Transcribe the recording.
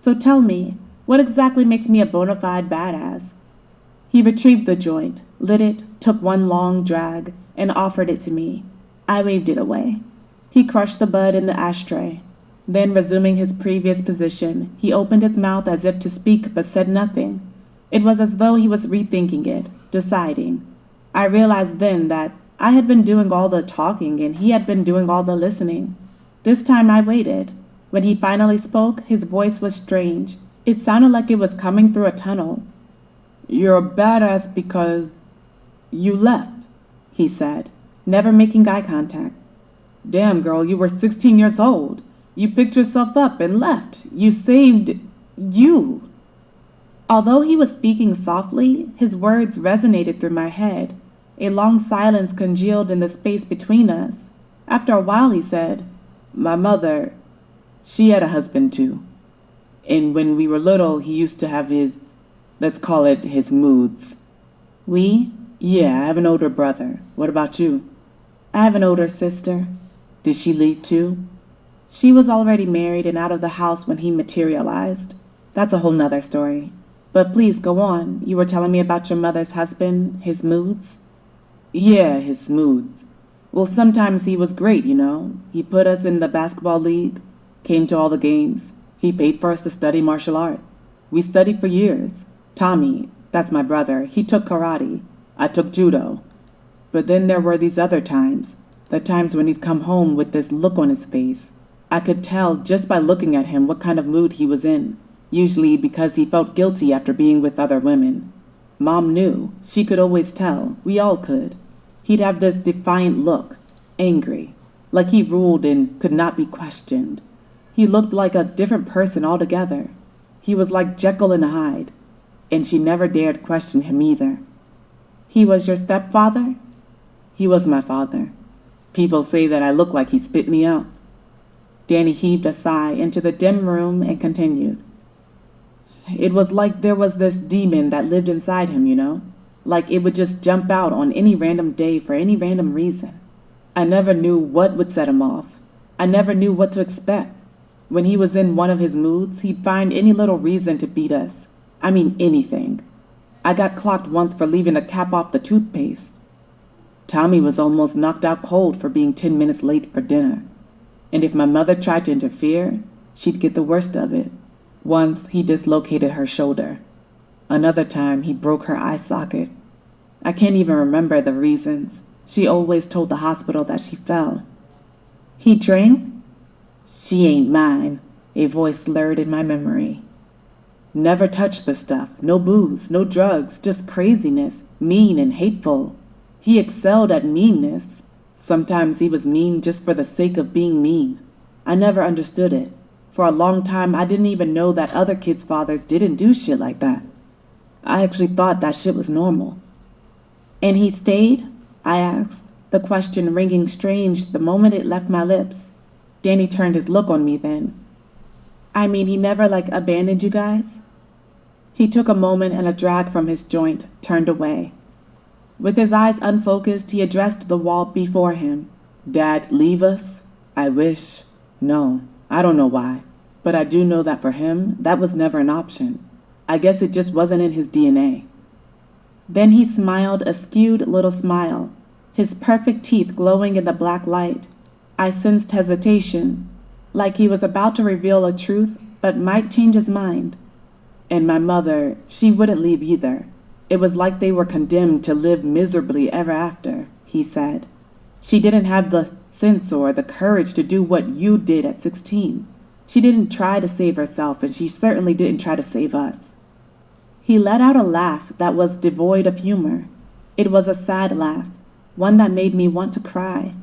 So tell me, what exactly makes me a bona fide badass? He retrieved the joint, lit it, took one long drag, and offered it to me. I waved it away. He crushed the bud in the ashtray. Then, resuming his previous position, he opened his mouth as if to speak but said nothing. It was as though he was rethinking it, deciding. I realized then that I had been doing all the talking and he had been doing all the listening. This time I waited. When he finally spoke, his voice was strange. It sounded like it was coming through a tunnel. "You're a badass because you left," he said, never making eye contact. "Damn, girl, you were 16 years old. You picked yourself up and left. You saved you." Although he was speaking softly, his words resonated through my head. A long silence congealed in the space between us. After a while he said, "My mother, she had a husband too. And when we were little, he used to have let's call it his moods." "We?" "Yeah, I have an older brother. What about you?" "I have an older sister." "Did she leave too?" "She was already married and out of the house when he materialized. That's a whole nother story. But please go on. You were telling me about your mother's husband, his moods?" "Yeah, his moods. Well, sometimes he was great, you know. He put us in the basketball league, came to all the games. He paid for us to study martial arts. We studied for years. Tommy, that's my brother, he took karate. I took judo. But then there were these other times, the times when he'd come home with this look on his face. I could tell just by looking at him what kind of mood he was in, usually because he felt guilty after being with other women. Mom knew. She could always tell. We all could. He'd have this defiant look, angry, like he ruled and could not be questioned. He looked like a different person altogether. He was like Jekyll and Hyde, and she never dared question him either. "He was your stepfather?" "He was my father. People say that I look like he spit me out." Danny heaved a sigh into the dim room and continued. "It was like there was this demon that lived inside him, you know? Like it would just jump out on any random day for any random reason. I never knew what would set him off. I never knew what to expect. When he was in one of his moods, he'd find any little reason to beat us. I mean anything. I got clocked once for leaving the cap off the toothpaste. Tommy was almost knocked out cold for being 10 minutes late for dinner. And if my mother tried to interfere, she'd get the worst of it. Once he dislocated her shoulder. Another time he broke her eye socket. I can't even remember the reasons. She always told the hospital that she fell." "He drank?" "She ain't mine," a voice slurred in my memory. "Never touched the stuff. No booze, no drugs, just craziness, mean and hateful. He excelled at meanness. Sometimes he was mean just for the sake of being mean. I never understood it. For a long time I didn't even know that other kids' fathers didn't do shit like that. I actually thought that shit was normal." "And he stayed?" I asked, the question ringing strange the moment it left my lips. Danny turned his look on me then. "I mean, he never abandoned you guys?" He took a moment and a drag from his joint, turned away. With his eyes unfocused, he addressed the wall before him. "Dad, leave us? I wish. No, I don't know why. But I do know that for him, that was never an option. I guess it just wasn't in his DNA." Then he smiled a skewed little smile, his perfect teeth glowing in the black light. I sensed hesitation, like he was about to reveal a truth but might change his mind. "And my mother, she wouldn't leave either. It was like they were condemned to live miserably ever after," he said. "She didn't have the sense or the courage to do what you did at 16. She didn't try to save herself, and she certainly didn't try to save us." He let out a laugh that was devoid of humor. It was a sad laugh, one that made me want to cry.